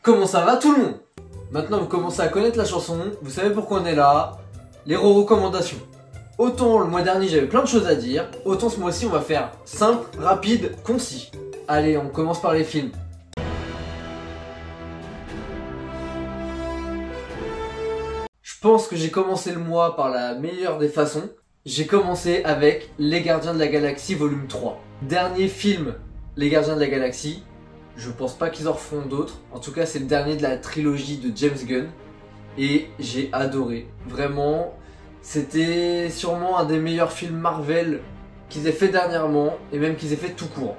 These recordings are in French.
Comment ça va tout le monde? Maintenant vous commencez à connaître la chanson, vous savez pourquoi on est là, les recommandations. Autant le mois dernier j'avais plein de choses à dire, autant ce mois-ci on va faire simple, rapide, concis. Allez, on commence par les films. Je pense que j'ai commencé le mois par la meilleure des façons. J'ai commencé avec Les Gardiens de la Galaxie volume 3. Dernier film, Les Gardiens de la Galaxie. Je pense pas qu'ils en referont d'autres. En tout cas, c'est le dernier de la trilogie de James Gunn. Et j'ai adoré. Vraiment, c'était sûrement un des meilleurs films Marvel qu'ils aient fait dernièrement. Et même qu'ils aient fait tout court.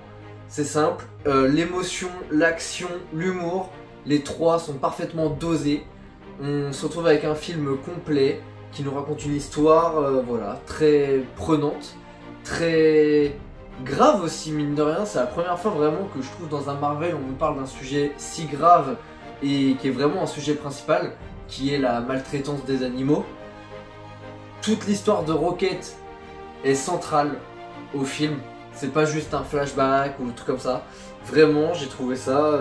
C'est simple. L'émotion, l'action, l'humour. Les trois sont parfaitement dosés. On se retrouve avec un film complet qui nous raconte une histoire voilà, très prenante, très grave aussi, mine de rien. C'est la première fois vraiment que je trouve dans un Marvel on nous parle d'un sujet si grave et qui est vraiment un sujet principal, qui est la maltraitance des animaux. Toute l'histoire de Rocket est centrale au film, c'est pas juste un flashback ou un truc comme ça. Vraiment, j'ai trouvé ça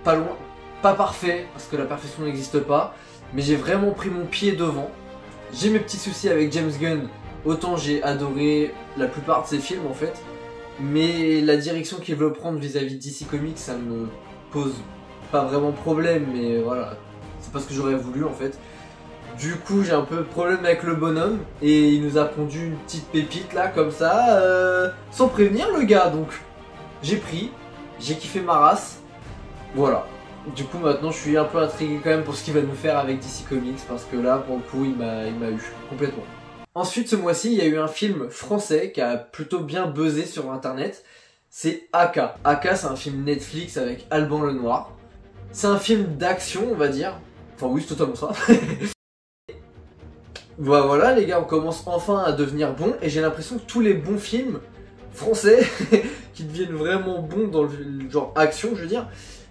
pas loin. Pas parfait, parce que la perfection n'existe pas, mais j'ai vraiment pris mon pied devant. J'ai mes petits soucis avec James Gunn, autant j'ai adoré la plupart de ses films en fait, mais la direction qu'il veut prendre vis-à-vis de DC Comics, ça me pose pas vraiment problème, mais voilà, c'est pas ce que j'aurais voulu en fait. Du coup j'ai un peu de problème avec le bonhomme, et il nous a pondu une petite pépite là, comme ça, sans prévenir le gars, donc j'ai pris, j'ai kiffé ma race, voilà. Du coup maintenant je suis un peu intrigué quand même pour ce qu'il va nous faire avec DC Comics, parce que là pour le coup il m'a eu complètement. Ensuite ce mois-ci il y a eu un film français qui a plutôt bien buzzé sur internet, c'est Aka. Aka c'est un film Netflix avec Alban Lenoir. C'est un film d'action on va dire, enfin oui c'est totalement ça. Voilà les gars, on commence enfin à devenir bon, et j'ai l'impression que tous les bons films français qui deviennent vraiment bons dans le genre action je veux dire,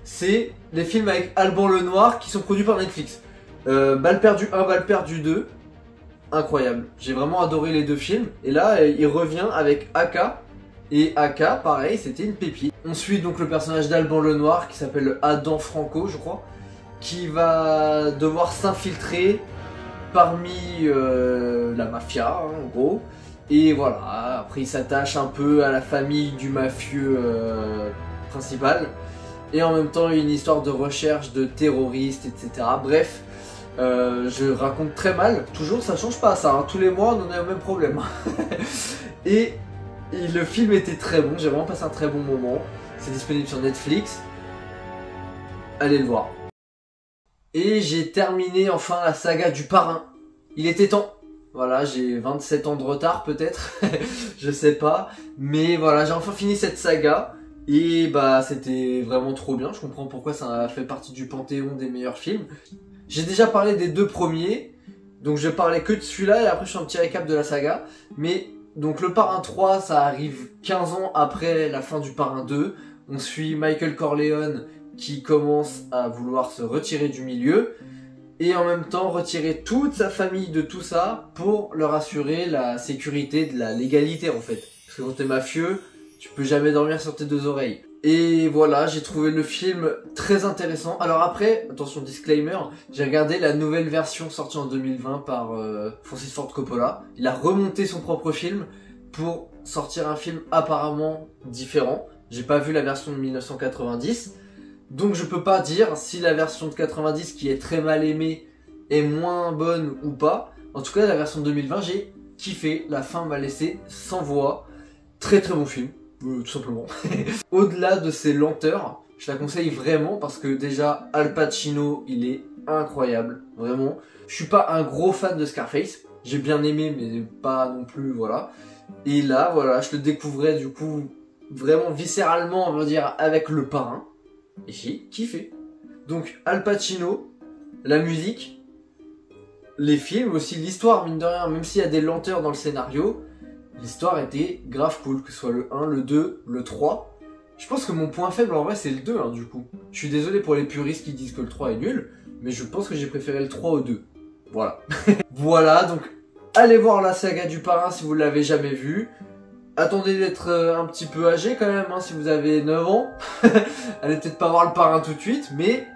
c'est les films avec Alban Lenoir qui sont produits par Netflix. Balle perdue 1, Balle perdue 2. Incroyable. J'ai vraiment adoré les deux films. Et là, il revient avec Aka. Et Aka, pareil, c'était une pépite. On suit donc le personnage d'Alban Lenoir qui s'appelle Adam Franco, je crois, qui va devoir s'infiltrer parmi la mafia, hein, en gros. Et voilà, après il s'attache un peu à la famille du mafieux principal. Et en même temps une histoire de recherche de terroristes, etc. Bref, je raconte très mal, toujours ça change pas ça, hein. Tous les mois on en a le même problème. et le film était très bon, j'ai vraiment passé un très bon moment. C'est disponible sur Netflix, allez le voir. Et j'ai terminé enfin la saga du Parrain, il était temps. Voilà, j'ai 27 ans de retard peut-être, je sais pas. Mais voilà, j'ai enfin fini cette saga. Et bah c'était vraiment trop bien, je comprends pourquoi ça a fait partie du panthéon des meilleurs films. J'ai déjà parlé des deux premiers, donc je parlais que de celui-là et après je fais un petit récap de la saga. Mais donc le Parrain 3 ça arrive 15 ans après la fin du Parrain 2. On suit Michael Corleone qui commence à vouloir se retirer du milieu et en même temps retirer toute sa famille de tout ça pour leur assurer la sécurité de la légalité en fait. Parce que quand t'es mafieux, tu peux jamais dormir sur tes deux oreilles. Et voilà, j'ai trouvé le film très intéressant. Alors après, attention disclaimer, j'ai regardé la nouvelle version sortie en 2020 par Francis Ford Coppola. Il a remonté son propre film pour sortir un film apparemment différent. J'ai pas vu la version de 1990. Donc je peux pas dire si la version de 90 qui est très mal aimée est moins bonne ou pas. En tout cas la version de 2020 j'ai kiffé, la fin m'a laissé sans voix. Très très bon film. Tout simplement. Au-delà de ses lenteurs, je la conseille vraiment parce que déjà Al Pacino il est incroyable, vraiment. Je suis pas un gros fan de Scarface, j'ai bien aimé mais pas non plus, voilà. Et là voilà, je le découvrais du coup vraiment viscéralement on va dire avec le Parrain et j'ai kiffé. Donc Al Pacino, la musique, les films aussi, l'histoire mine de rien, même s'il y a des lenteurs dans le scénario, l'histoire était grave cool, que ce soit le 1, le 2, le 3. Je pense que mon point faible en vrai c'est le 2 hein, du coup. Je suis désolé pour les puristes qui disent que le 3 est nul, mais je pense que j'ai préféré le 3 au 2. Voilà. Voilà, donc allez voir la saga du Parrain si vous l'avez jamais vu. Attendez d'être un petit peu âgé quand même, hein, si vous avez 9 ans. Allez peut-être pas voir le parrain tout de suite, mais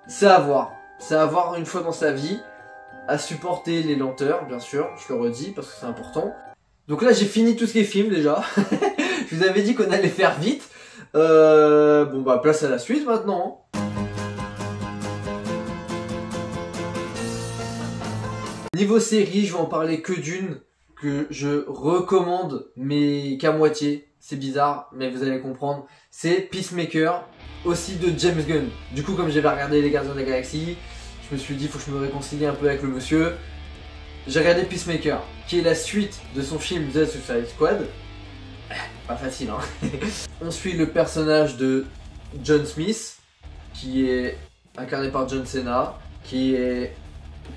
c'est à voir. C'est à voir une fois dans sa vie. À supporter les lenteurs, bien sûr, je le redis parce que c'est important. Donc là j'ai fini tout ce qui est film déjà. Je vous avais dit qu'on allait faire vite. Bon bah place à la suite maintenant. Niveau série, je vais en parler que d'une que je recommande, mais qu'à moitié. C'est bizarre, mais vous allez comprendre. C'est Peacemaker, aussi de James Gunn. Du coup, comme j'avais regardé Les Gardiens de la Galaxie, je me suis dit, faut que je me réconcilie un peu avec le monsieur. J'ai regardé Peacemaker, qui est la suite de son film The Suicide Squad. Pas facile, hein. On suit le personnage de John Smith, qui est incarné par John Cena, qui est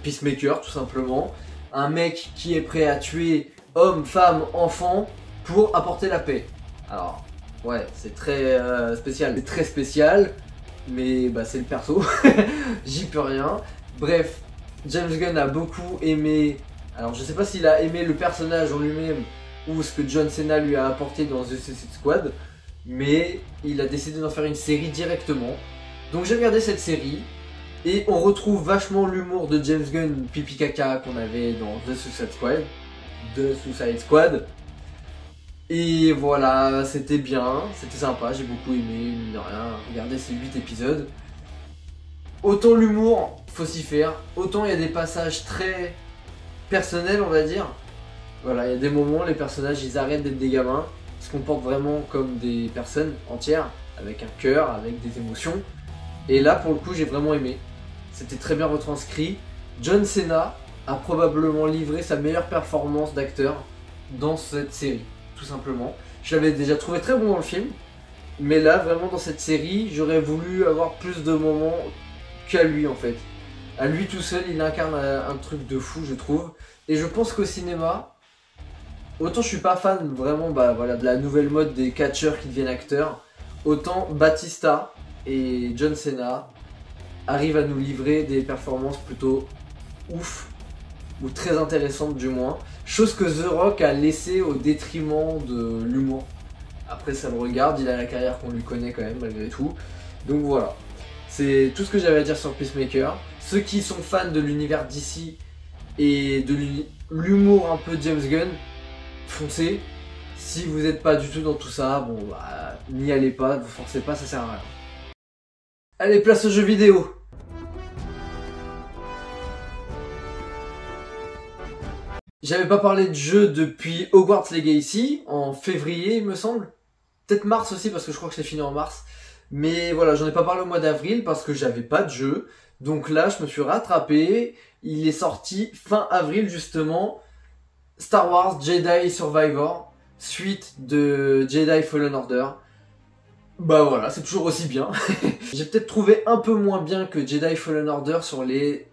Peacemaker, tout simplement. Un mec qui est prêt à tuer hommes, femmes, enfants pour apporter la paix. Alors, ouais, c'est très spécial. C'est très spécial, mais bah, c'est le perso. J'y peux rien. Bref, James Gunn a beaucoup aimé. Alors, je sais pas s'il a aimé le personnage en lui-même ou ce que John Cena lui a apporté dans The Suicide Squad, mais il a décidé d'en faire une série directement. Donc, j'ai regardé cette série. Et on retrouve vachement l'humour de James Gunn pipi caca qu'on avait dans The Suicide Squad. Et voilà, c'était bien, c'était sympa, j'ai beaucoup aimé, mine de rien, regarder ces 8 épisodes. Autant l'humour, faut s'y faire, autant il y a des passages très personnels, on va dire. Voilà, il y a des moments, les personnages, ils arrêtent d'être des gamins, ils se comportent vraiment comme des personnes entières, avec un cœur, avec des émotions. Et là, pour le coup, j'ai vraiment aimé. C'était très bien retranscrit. John Cena a probablement livré sa meilleure performance d'acteur dans cette série, tout simplement. Je l'avais déjà trouvé très bon dans le film, mais là, vraiment dans cette série, j'aurais voulu avoir plus de moments qu'à lui en fait. À lui tout seul, il incarne un truc de fou, je trouve. Et je pense qu'au cinéma, autant je suis pas fan vraiment bah, voilà, de la nouvelle mode des catcheurs qui deviennent acteurs, autant Batista et John Cena arrivent à nous livrer des performances plutôt ouf, ou très intéressantes du moins, chose que The Rock a laissé au détriment de l'humour. Après ça le regarde, il a la carrière qu'on lui connaît quand même malgré tout, donc voilà. C'est tout ce que j'avais à dire sur Peacemaker. Ceux qui sont fans de l'univers DC et de l'humour un peu James Gunn, foncez. Si vous n'êtes pas du tout dans tout ça, bon bah n'y allez pas, ne vous forcez pas, ça sert à rien. Allez, place aux jeux vidéo. J'avais pas parlé de jeu depuis Hogwarts Legacy, en février il me semble. Peut-être mars aussi parce que je crois que je l'ai fini en mars. Mais voilà, j'en ai pas parlé au mois d'avril parce que j'avais pas de jeu. Donc là, je me suis rattrapé. Il est sorti fin avril justement. Star Wars Jedi Survivor, suite de Jedi Fallen Order. Bah voilà, c'est toujours aussi bien. J'ai peut-être trouvé un peu moins bien que Jedi Fallen Order sur les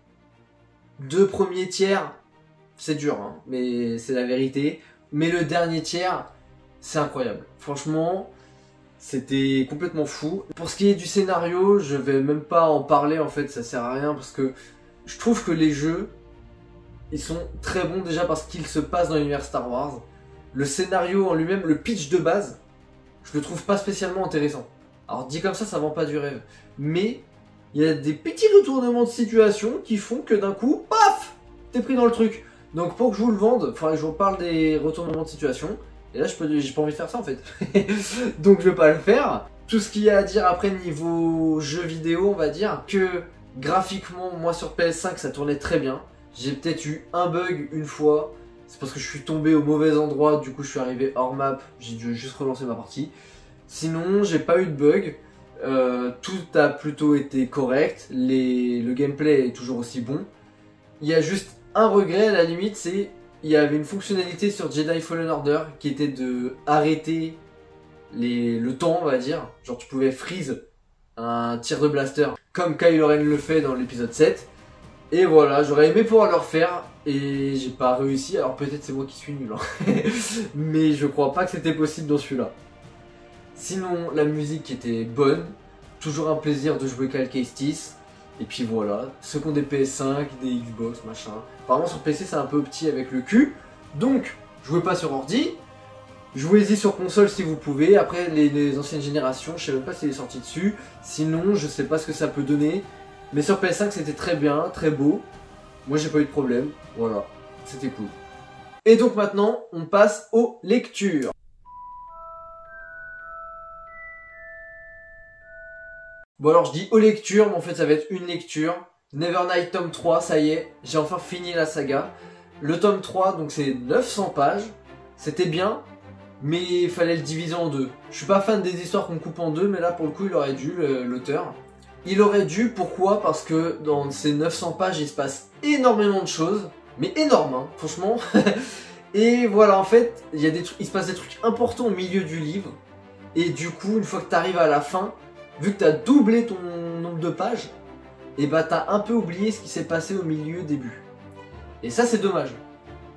2 premiers tiers. C'est dur, hein, mais c'est la vérité. Mais le dernier tiers, c'est incroyable. Franchement, c'était complètement fou. Pour ce qui est du scénario, je vais même pas en parler en fait, ça sert à rien parce que je trouve que les jeux, ils sont très bons déjà parce qu'ils se passent dans l'univers Star Wars. Le scénario en lui-même, le pitch de base, je le trouve pas spécialement intéressant. Alors dit comme ça vend pas du rêve. Mais il y a des petits retournements de situation qui font que d'un coup, paf, t'es pris dans le truc. Donc pour que je vous le vende, il faudrait que je vous parle des retournements de situation. Et là, j'ai pas envie de faire ça en fait. Donc je vais pas le faire. Tout ce qu'il y a à dire après niveau jeu vidéo, on va dire que graphiquement, moi sur PS5, ça tournait très bien. J'ai peut-être eu un bug une fois. C'est parce que je suis tombé au mauvais endroit, du coup je suis arrivé hors map. J'ai dû juste relancer ma partie. Sinon, j'ai pas eu de bug. Tout a plutôt été correct. Le gameplay est toujours aussi bon. Il y a juste un regret à la limite, c'est il y avait une fonctionnalité sur Jedi Fallen Order qui était de arrêter le temps, on va dire. Genre tu pouvais freeze un tir de blaster comme Kylo Ren le fait dans l'épisode 7. Et voilà, j'aurais aimé pouvoir le refaire et j'ai pas réussi. Alors peut-être c'est moi qui suis nul, hein. Mais je crois pas que c'était possible dans celui-là. Sinon, la musique était bonne. Toujours un plaisir de jouer Cal Kestis. Et puis voilà, ceux qui ont des PS5, des Xbox, machin. Apparemment sur PC c'est un peu petit avec le cul. Donc, jouez pas sur ordi. Jouez-y sur console si vous pouvez. Après les anciennes générations, je sais même pas s'il est sorti dessus. Sinon, je sais pas ce que ça peut donner. Mais sur PS5, c'était très bien, très beau. Moi, j'ai pas eu de problème. Voilà, c'était cool. Et donc maintenant, on passe aux lectures. Bon alors, je dis aux lectures, mais en fait, ça va être une lecture. Nevernight tome 3, ça y est, j'ai enfin fini la saga. Le tome 3, donc c'est 900 pages. C'était bien, mais il fallait le diviser en deux. Je suis pas fan des histoires qu'on coupe en deux, mais là pour le coup il aurait dû, l'auteur. Il aurait dû, pourquoi? Parce que dans ces 900 pages il se passe énormément de choses. Mais énorme, hein, franchement. Et voilà, en fait, il se passe des trucs importants au milieu du livre. Et du coup, une fois que tu arrives à la fin, vu que tu as doublé ton nombre de pages, et bah t'as un peu oublié ce qui s'est passé au milieu début. Et ça c'est dommage.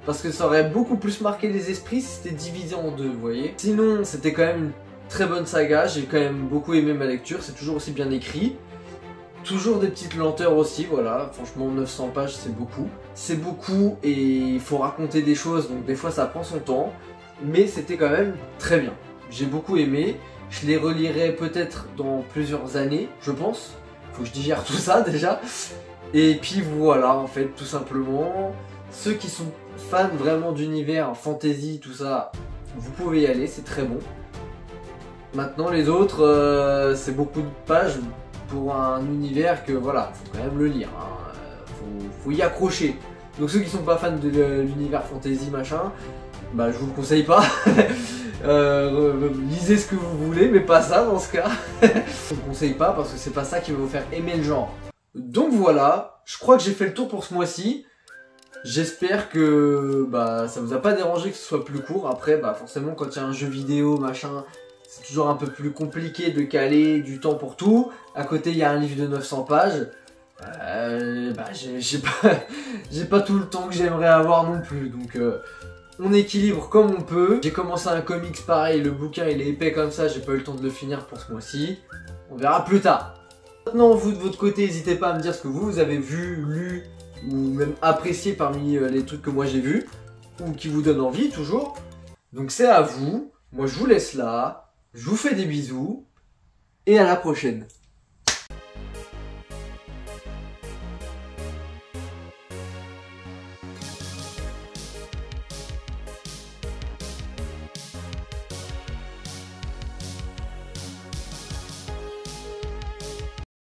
Parce que ça aurait beaucoup plus marqué les esprits si c'était divisé en deux, vous voyez. Sinon, c'était quand même une très bonne saga, j'ai quand même beaucoup aimé ma lecture, c'est toujours aussi bien écrit. Toujours des petites lenteurs aussi, voilà, franchement 900 pages c'est beaucoup. C'est beaucoup et il faut raconter des choses, donc des fois ça prend son temps. Mais c'était quand même très bien, j'ai beaucoup aimé. Je les relirai peut-être dans plusieurs années, je pense. Faut que je digère tout ça déjà. Et puis voilà, en fait, tout simplement. Ceux qui sont fans vraiment d'univers, fantasy, tout ça, vous pouvez y aller, c'est très bon. Maintenant les autres, c'est beaucoup de pages pour un univers que voilà, faut quand même le lire, hein. Faut y accrocher. Donc ceux qui sont pas fans de l'univers fantasy machin, bah je vous le conseille pas. Lisez ce que vous voulez, mais pas ça dans ce cas. Je vous le conseille pas parce que c'est pas ça qui va vous faire aimer le genre. Donc voilà, je crois que j'ai fait le tour pour ce mois-ci. J'espère que bah, ça vous a pas dérangé que ce soit plus court. Après, bah, forcément, quand il y a un jeu vidéo, machin, c'est toujours un peu plus compliqué de caler du temps pour tout. À côté, il y a un livre de 900 pages. Bah, j'ai pas tout le temps que j'aimerais avoir non plus. Donc, on équilibre comme on peut. J'ai commencé un comics pareil, le bouquin il est épais comme ça, j'ai pas eu le temps de le finir pour ce mois-ci. On verra plus tard. Maintenant, vous de votre côté, n'hésitez pas à me dire ce que vous avez vu, lu, ou même apprécié parmi les trucs que moi j'ai vus, ou qui vous donnent envie toujours. Donc c'est à vous, moi je vous laisse là, je vous fais des bisous, et à la prochaine.